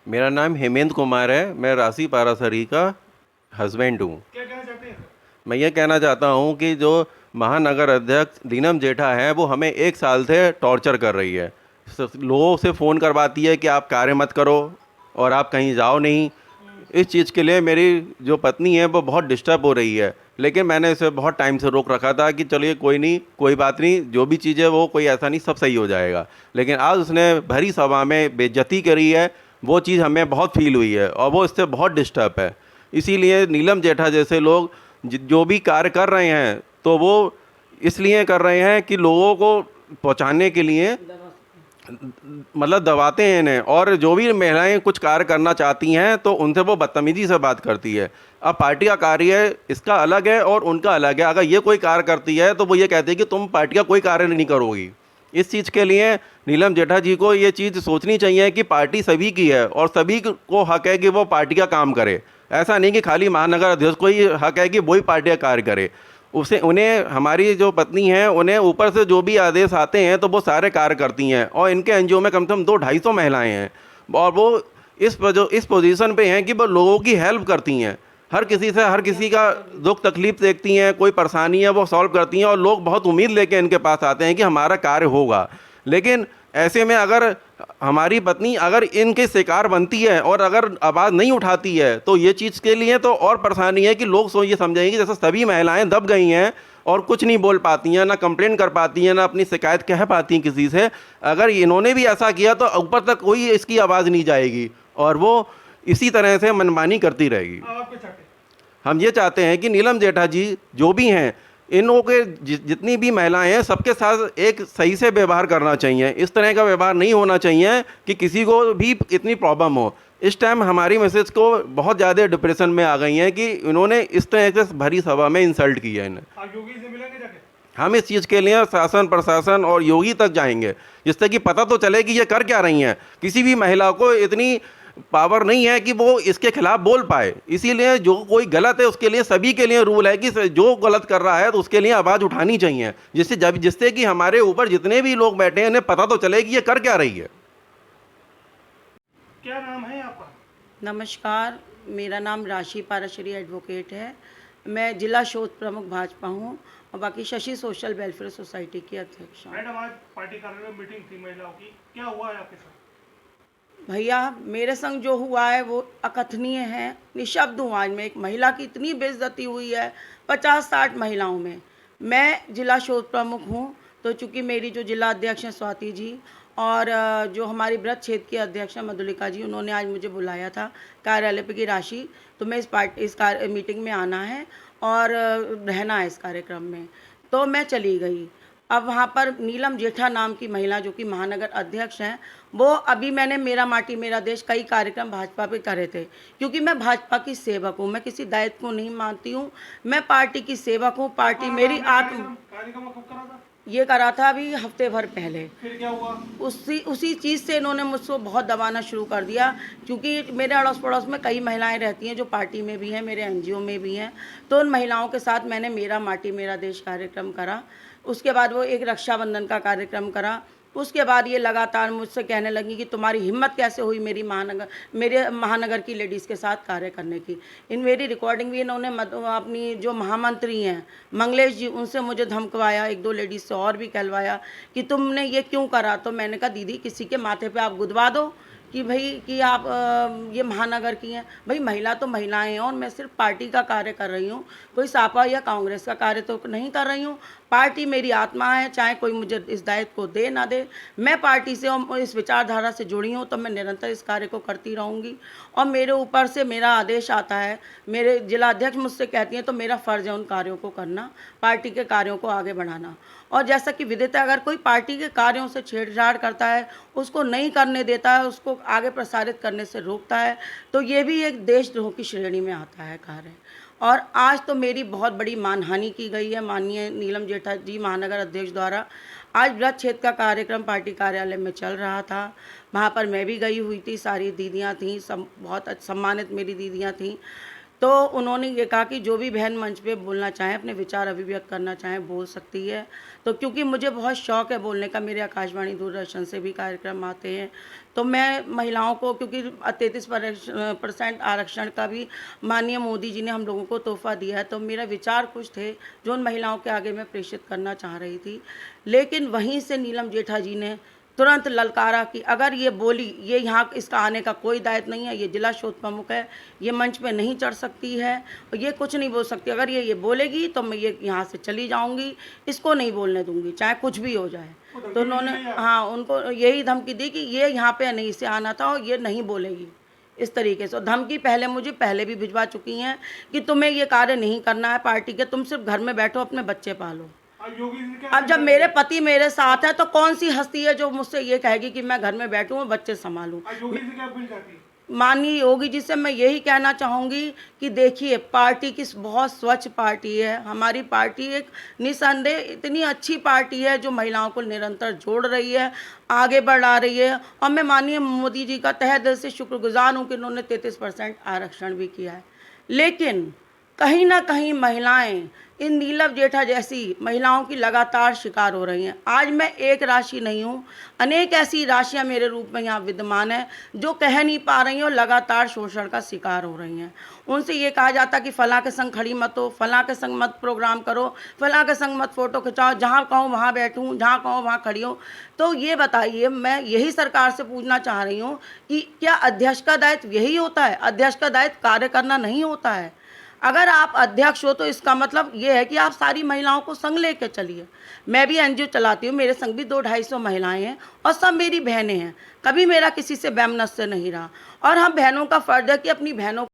मेरा नाम हेमेंद्र कुमार है। मैं राशि पारासरी का हस्बैंड हूँ। क्या कहना चाहते हैं? मैं ये कहना चाहता हूँ कि जो महानगर अध्यक्ष नीलम जेठा है वो हमें 1 साल से टॉर्चर कर रही है। लोगों से फ़ोन करवाती है कि आप कार्य मत करो और आप कहीं जाओ नहीं। इस चीज़ के लिए मेरी जो पत्नी है वो बहुत डिस्टर्ब हो रही है, लेकिन मैंने इसे बहुत टाइम से रोक रखा था कि चलिए कोई नहीं, कोई बात नहीं, जो भी चीज़ है वो कोई ऐसा नहीं, सब सही हो जाएगा। लेकिन आज उसने भरी सभा में बेइज्जती करी है। वो चीज़ हमें बहुत फील हुई है और वो इससे बहुत डिस्टर्ब है। इसीलिए नीलम जेठा जैसे लोग जो भी कार्य कर रहे हैं तो वो इसलिए कर रहे हैं कि लोगों को पहुंचाने के लिए मतलब दबाते हैं इन्हें। और जो भी महिलाएं कुछ कार्य करना चाहती हैं तो उनसे वो बदतमीजी से बात करती है। अब पार्टी का कार्य है, इसका अलग है और उनका अलग है। अगर ये कोई कार्य करती है तो वो ये कहती है कि तुम पार्टी का कोई कार्य नहीं करोगी। इस चीज़ के लिए नीलम जेठा जी को ये चीज़ सोचनी चाहिए कि पार्टी सभी की है और सभी को हक है कि वो पार्टी का काम करे। ऐसा नहीं कि खाली महानगर अध्यक्ष को ही हक है कि वही पार्टी का कार्य करे। उसे उन्हें, हमारी जो पत्नी है, उन्हें ऊपर से जो भी आदेश आते हैं तो वो सारे कार्य करती हैं। और इनके एनजीओ में कम से कम 200-250 महिलाएं हैं और वो इस पोजीशन पे हैं कि वो लोगों की हेल्प करती हैं। हर किसी से, हर किसी का दुख तकलीफ देखती हैं, कोई परेशानी है वो सॉल्व करती हैं और लोग बहुत उम्मीद लेके इनके पास आते हैं कि हमारा कार्य होगा। लेकिन ऐसे में अगर हमारी पत्नी अगर इनके शिकार बनती है और अगर आवाज़ नहीं उठाती है तो ये चीज़ के लिए तो और परेशानी है कि लोग ये समझेंगे जैसे सभी महिलाएं दब गई हैं और कुछ नहीं बोल पाती हैं, ना कंप्लेन कर पाती हैं, ना अपनी शिकायत कह पाती हैं किसी से। अगर इन्होंने भी ऐसा किया तो ऊपर तक कोई इसकी आवाज़ नहीं जाएगी और वो इसी तरह से मनमानी करती रहेगी। आप क्या चाहते हैं? हम ये चाहते हैं कि नीलम जेठा जी जो भी हैं, इनों के जितनी भी महिलाएं हैं सबके साथ एक सही से व्यवहार करना चाहिए। इस तरह का व्यवहार नहीं होना चाहिए कि किसी को भी इतनी प्रॉब्लम हो। इस टाइम हमारी मिसेज को बहुत ज़्यादा डिप्रेशन में आ गई हैं कि इन्होंने इस तरह से भरी सभा में इंसल्ट किया है इन्हें। आप योगी से मिलेंगे जाके? हम इस चीज़ के लिए शासन प्रशासन और योगी तक जाएंगे जिससे कि पता तो चले कि ये कर क्या रही हैं। किसी भी महिला को इतनी पावर नहीं है कि वो इसके खिलाफ बोल पाए। इसीलिए जो कोई गलत है उसके लिए, सभी के लिए रूल है कि जो गलत कर रहा है तो उसके लिए आवाज़ उठानी चाहिए, जिससे कि हमारे ऊपर जितने भी लोग बैठे हैं इन्हें पता तो चले कि ये कर क्या रही है। क्या नाम है आपका? नमस्कार, मेरा नाम राशि पाराशरी एडवोकेट है। मैं जिला शोध प्रमुख भाजपा हूँ और बाकी शशि सोशल वेलफेयर सोसाइटी की अध्यक्ष हूँ। मैडम, आज पार्टी कार्यालय में मीटिंग थी महिलाओं की, क्या हुआ है आपके साथ? भैया, मेरे संग जो हुआ है वो अकथनीय है, निःशब्द हूँ। आज मैं, एक महिला की इतनी बेइज्जती हुई है 50-60 महिलाओं में। मैं जिला शोध प्रमुख हूँ, तो चूँकि मेरी जो जिला अध्यक्ष हैं स्वाति जी और जो हमारी व्रत क्षेत्र की अध्यक्ष हैं मधुलिका जी, उन्होंने आज मुझे बुलाया था कार्यालय पे कि राशि तुम्हें इस मीटिंग में आना है और रहना है इस कार्यक्रम में। तो मैं चली गई। अब वहाँ पर नीलम जेठा नाम की महिला जो कि महानगर अध्यक्ष हैं, वो अभी मैंने मेरा माटी मेरा देश कई कार्यक्रम भाजपा पे करे थे, क्योंकि मैं भाजपा की सेवक हूँ, मैं किसी दायित्व को नहीं मानती हूँ, मैं पार्टी की सेवक हूँ। पार्टी मेरी आत्म कार्यक्रम कब करा था? ये करा था अभी हफ्ते भर पहले। फिर क्या हुआ? उसी चीज़ से इन्होंने मुझको बहुत दबाना शुरू कर दिया, क्योंकि मेरे अड़ोस पड़ोस में कई महिलाएं रहती हैं जो पार्टी में भी हैं, मेरे एनजीओ में भी हैं। तो उन महिलाओं के साथ मैंने मेरा माटी मेरा देश कार्यक्रम करा। उसके बाद वो एक रक्षाबंधन का कार्यक्रम करा। उसके बाद ये लगातार मुझसे कहने लगी कि तुम्हारी हिम्मत कैसे हुई मेरे महानगर की लेडीज़ के साथ कार्य करने की। मेरी रिकॉर्डिंग भी इन्होंने अपनी जो महामंत्री हैं मंगलेश जी, उनसे मुझे धमकवाया, 1-2 लेडीज़ से और भी कहलवाया कि तुमने ये क्यों करा। तो मैंने कहा दीदी, किसी के माथे पे आप गुदवा दो कि भाई कि आप ये महानगर की हैं। भाई, महिला तो महिलाएं हैं और मैं सिर्फ पार्टी का कार्य कर रही हूँ, कोई सापा या कांग्रेस का कार्य तो नहीं कर रही हूँ। पार्टी मेरी आत्मा है, चाहे कोई मुझे इस दायित्व को दे ना दे। मैं पार्टी से और इस विचारधारा से जुड़ी हूँ, तो मैं निरंतर इस कार्य को करती रहूँगी। और मेरे ऊपर से मेरा आदेश आता है, मेरे जिला अध्यक्ष मुझसे कहती हैं, तो मेरा फ़र्ज़ है उन कार्यों को करना, पार्टी के कार्यों को आगे बढ़ाना। और जैसा कि विदित है, अगर कोई पार्टी के कार्यों से छेड़छाड़ करता है, उसको नहीं करने देता है, उसको आगे प्रसारित करने से रोकता है, तो ये भी एक देशद्रोह की श्रेणी में आता है कार्य। और आज तो मेरी बहुत बड़ी मानहानि की गई है माननीय नीलम जेठा जी महानगर अध्यक्ष द्वारा। आज व्रत क्षेत्र का कार्यक्रम पार्टी कार्यालय में चल रहा था, वहाँ पर मैं भी गई हुई थी, सारी दीदियाँ थीं, सब बहुत सम्मानित मेरी दीदियाँ थीं। तो उन्होंने ये कहा कि जो भी बहन मंच पे बोलना चाहे, अपने विचार अभिव्यक्त करना चाहे, बोल सकती है। तो क्योंकि मुझे बहुत शौक़ है बोलने का, मेरे आकाशवाणी दूरदर्शन से भी कार्यक्रम आते हैं, तो मैं महिलाओं को, क्योंकि 33% आरक्षण का भी माननीय मोदी जी ने हम लोगों को तोहफ़ा दिया है, तो मेरा विचार कुछ थे जो उन महिलाओं के आगे मैं प्रेषित करना चाह रही थी। लेकिन वहीं से नीलम जेठा जी ने तुरंत ललकारा कि अगर ये बोली, ये यहाँ इसका आने का कोई दायित्व नहीं है, ये जिला शोध प्रमुख है, ये मंच पे नहीं चढ़ सकती है और ये कुछ नहीं बोल सकती। अगर ये बोलेगी तो मैं ये यहाँ से चली जाऊँगी, इसको नहीं बोलने दूँगी, चाहे कुछ भी हो जाए। तो उन्होंने उनको यही धमकी दी कि ये यहाँ पे नहीं से आना था और ये नहीं बोलेगी, इस तरीके से। धमकी मुझे पहले भी भिजवा चुकी हैं कि तुम्हें ये कार्य नहीं करना है पार्टी के, तुम सिर्फ घर में बैठो, अपने बच्चे पालो। अब जब मेरे पति मेरे साथ है तो कौन सी हस्ती है जो मुझसे ये कहेगी कि मैं घर में बैठूं और बच्चे संभालूं। माननीय योगी जी से मैं यही कहना चाहूँगी कि देखिए, पार्टी की बहुत स्वच्छ पार्टी है, हमारी पार्टी एक निसंदेह इतनी अच्छी पार्टी है जो महिलाओं को निरंतर जोड़ रही है, आगे बढ़ा रही है। और मैं माननीय मोदी जी का तहे दिल से शुक्रगुजार हूँ कि उन्होंने 33% आरक्षण भी किया है। लेकिन कहीं ना कहीं महिलाएं इन नीलम जेठा जैसी महिलाओं की लगातार शिकार हो रही हैं। आज मैं एक राशि नहीं हूँ, अनेक ऐसी राशियाँ मेरे रूप में यहाँ विद्यमान है जो कह नहीं पा रही हैं और लगातार शोषण का शिकार हो रही हैं। उनसे ये कहा जाता कि फलां के संग खड़ी मत हो, फलां के संग मत प्रोग्राम करो, फलां के संग मत फ़ोटो खिंचाओ, जहाँ कहो वहाँ बैठूँ, जहाँ कहो वहाँ खड़ी हो। तो ये बताइए, मैं यही सरकार से पूछना चाह रही हूँ कि क्या अध्यक्ष का दायित्व यही होता है? अध्यक्ष का दायित्व कार्य करना नहीं होता है? अगर आप अध्यक्ष हो तो इसका मतलब ये है कि आप सारी महिलाओं को संग लेकर चलिए। मैं भी एनजीओ चलाती हूँ, मेरे संग भी 200-250 महिलाएं हैं और सब मेरी बहनें हैं। कभी मेरा किसी से वैमनस्य नहीं रहा और हम बहनों का फ़र्ज़ है कि अपनी बहनों